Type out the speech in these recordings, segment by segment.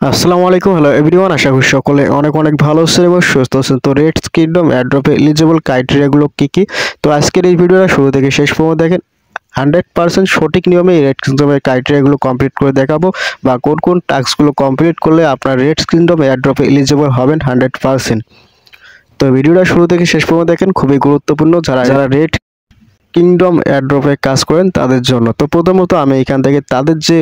আসসালামু আলাইকুম। Hello everyone, আশা করি সকলে অনেক অনেক ভালো আছেন এবং সুস্থ আছেন। তো রেডস কিংডম এয়ারড্রপে এলিজিবল ক্রাইটেরিয়াগুলো কি কি, তো আজকের এই ভিডিওটা শুরু থেকে শেষ পর্যন্ত দেখেন। 100% সঠিক নিয়মে এই রেডস কিংডমের ক্রাইটেরিয়াগুলো কমপ্লিট করে দেখাবো, বা কোন কোন টাস্কগুলো কমপ্লিট করলে আপনার রেডস কিংডম এয়ারড্রপে এলিজিবল হবেন 100%। তো ভিডিওটা শুরু থেকে শেষ পর্যন্ত দেখেন, খুবই গুরুত্বপূর্ণ যারা যারা রেড কিংডম এয়ারড্রপে কাজ করেন তাদের জন্য। তো প্রথমত আমি এখান থেকে তাদের যে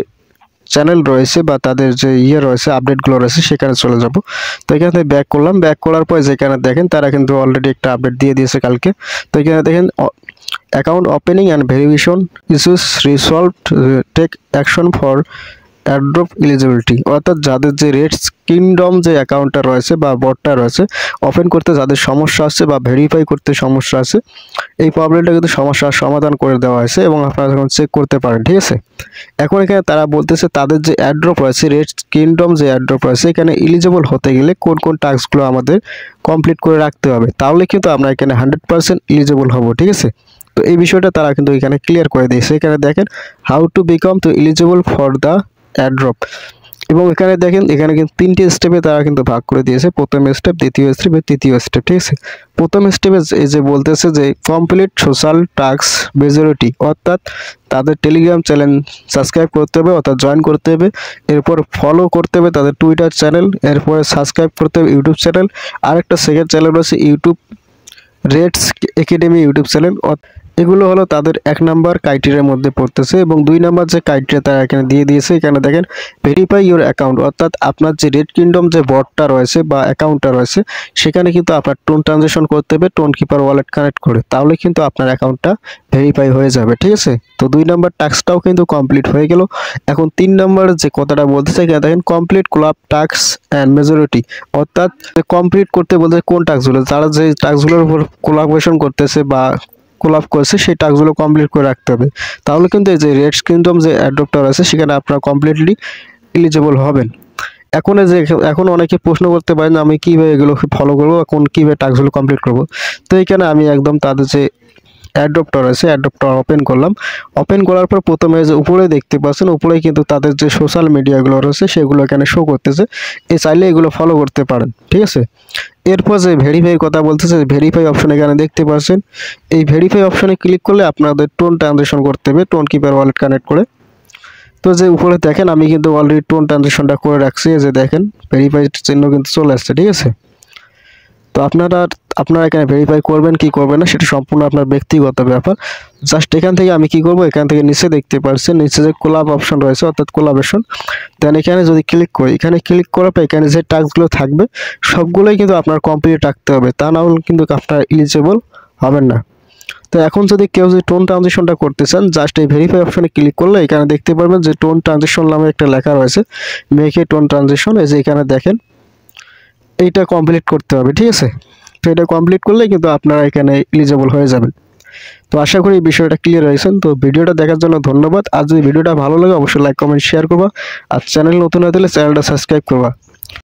চ্যানেল রয়েছে বা তাদের যে রয়েছে, আপডেটগুলো রয়েছে, সেখানে চলে যাব। তো এখানে থেকে ব্যাক করলাম, ব্যাক করার পর যেখানে দেখেন তারা কিন্তু অলরেডি একটা আপডেট দিয়ে দিয়েছে কালকে। তো এখানে দেখেন account opening and verification issues resolved, take action for airdrop eligibility, অর্থাৎ যাদের যে রেডস কিংডম যে অ্যাকাউন্টটা রয়েছে বা বটটা রয়েছে, ওপেন করতে যাদের সমস্যা আছে বা ভেরিফাই করতে সমস্যা আছে, এই প্রবলেমটা কিন্তু সমস্যার সমাধান করে দেওয়া হয়েছে এবং আপনারা যখন চেক করতে পারেন। ঠিক আছে, এখন এখানে তারা বলতেছে তাদের যে অ্যাড্রপ রয়েছে, রেড কিংডম যে অ্যাড্রপ রয়েছে, এখানে এলিজিবল হতে গেলে কোন কোন টাস্কগুলো আমাদের কমপ্লিট করে রাখতে হবে, তাহলে কিন্তু আমরা এখানে 100% এলিজিবল হব। ঠিক আছে, তো এই বিষয়টা তারা কিন্তু এখানে ক্লিয়ার করে দিয়েছে। এখানে দেখেন হাউ টু বিকাম তো এলিজিবল ফর দ্য অ্যাড্রপ, এবং এখানে দেখেন এখানে কিন্তু 3টি স্টেপে তারা কিন্তু ভাগ করে দিয়েছে, প্রথম স্টেপ, দ্বিতীয় স্টেপ, তৃতীয় স্টেপ। ঠিক আছে, প্রথম স্টেপে এই যে বলতেছে যে কমপ্লিট সোশ্যাল টাস্ক মেজরিটি, অর্থাৎ তাদের টেলিগ্রাম চ্যানেল সাবস্ক্রাইব করতে হবে, অর্থাৎ জয়েন করতে হবে, এরপর ফলো করতে হবে তাদের টুইটার চ্যানেল, এরপরে সাবস্ক্রাইব করতে হবে ইউটিউব চ্যানেল, আরেকটা সেকেন্ড চ্যানেল রয়েছে YouTube raids academy YouTube channel. এগুলো হলো তাদের 1 নাম্বার ক্রাইটেরিয়ার মধ্যে পড়তেছে, এবং 2 নাম্বার যে ক্রাইটেরিয়া তারা এখানে দিয়ে দিয়েছে, এখানে দেখেন ভেরিফাই ইউর অ্যাকাউন্ট, অর্থাৎ আপনার যে রেড কিংডম যে বটটা রয়েছে বা অ্যাকাউন্টটা রয়েছে, সেখানে কিন্তু আপনার টোন ট্রানজাকশন করতে হবে টোন কিপার ওয়ালেট কানেক্ট করে, তাহলে কিন্তু আপনার অ্যাকাউন্টটা ভেরিফাই হয়ে যাবে। ঠিক আছে, তো 2 নাম্বার টাস্কটাও কিন্তু কমপ্লিট হয়ে গেল। এখন 3 নাম্বার যে কথাটা বলতেছে, এখানে দেখেন complete collab task and majority, অর্থাৎ কমপ্লিট করতে বলতে কোন টাস্কগুলো, তারা যে টাস্কগুলোর উপর কোলাবোরেশন করতেছে বা কোলাপ করছে সেই টাস্কগুলো কমপ্লিট করে রাখতে হবে, তাহলে কিন্তু এই যে রেডস কিংডম যে অ্যাডপ্টার আছে সেখানে আপনারা কমপ্লিটলি এলিজিবল হবেন। এখন এই যে এখন অনেকে প্রশ্ন করতে পারেন আমি কীভাবে এগুলো ফলো করবো, এখন কীভাবে টাস্কগুলো কমপ্লিট করবো। তো এখানে আমি একদম তাদের যে অ্যাডপ্টার আছে অ্যাডপ্টার ওপেন করলাম, ওপেন করার পর প্রথমে যে উপরে দেখতে পাচ্ছেন, উপরে কিন্তু তাদের যে সোশ্যাল মিডিয়াগুলো রয়েছে সেগুলো এখানে শো করতেছে, চাইলে এগুলো ফলো করতে পারেন। ঠিক আছে, এরপর যে ভেরিফাই কথা বলতেছে, ভেরিফাই অপশন এখানে দেখতে পাচ্ছেন, এই ভেরিফাই অপশনে ক্লিক করলে আপনাদের টোন ট্রানজাকশন করতে হবে টোন কিপার ওয়ালেট কানেক্ট করে। তো যে উপরে দেখেন আমি কিন্তু অলরেডি টোন ট্রানজাকশনটা করে রাখছি, যে দেখেন ভেরিফাই চিহ্ন কিন্তু চলে আসছে। ঠিক আছে, তো আপনারা এখানে ভেরিফাই করবেন কি করবেন না সেটা সম্পূর্ণ আপনার ব্যক্তিগত ব্যাপার। জাস্ট এখান থেকে আমি কি করব, এখান থেকে নিচে দেখতে পাচ্ছেন নিচে যে কোলাব অপশন রয়েছে, অর্থাৎ কোলাবেশন, দেন এখানে যদি ক্লিক করি, এখানে ক্লিক করার পর এখানে যে টাস্কগুলো থাকবে সবগুলোই কিন্তু আপনার কমপ্লিট রাখতে হবে, তা না হলে কিন্তু আপনার এলিজিবল হবেন না। তো এখন যদি কেউ যদি টোন ট্রানজিশনটা করতে চান, জাস্ট এই ভেরিফাই অপশনে ক্লিক করলে এখানে দেখতে পারবেন যে টোন ট্রানজিশন নামে একটা লেখা রয়েছে, মেকে টোন ট্রানজিশন, এই যে এখানে দেখেন এইটা কমপ্লিট করতে হবে। ঠিক আছে, তো এটা কমপ্লিট করলে কিন্তু আপনারা এখানে এলিজিবল হয়ে যাবেন। তো আশা করি এই বিষয়টা ক্লিয়ার হয়েছেন। তো ভিডিওটা দেখার জন্য ধন্যবাদ। আর যদি ভিডিওটা ভালো লাগে অবশ্যই লাইক কমেন্ট শেয়ার করবা, আর চ্যানেল নতুন হয়ে থাকলে চ্যানেলটা সাবস্ক্রাইব করবা।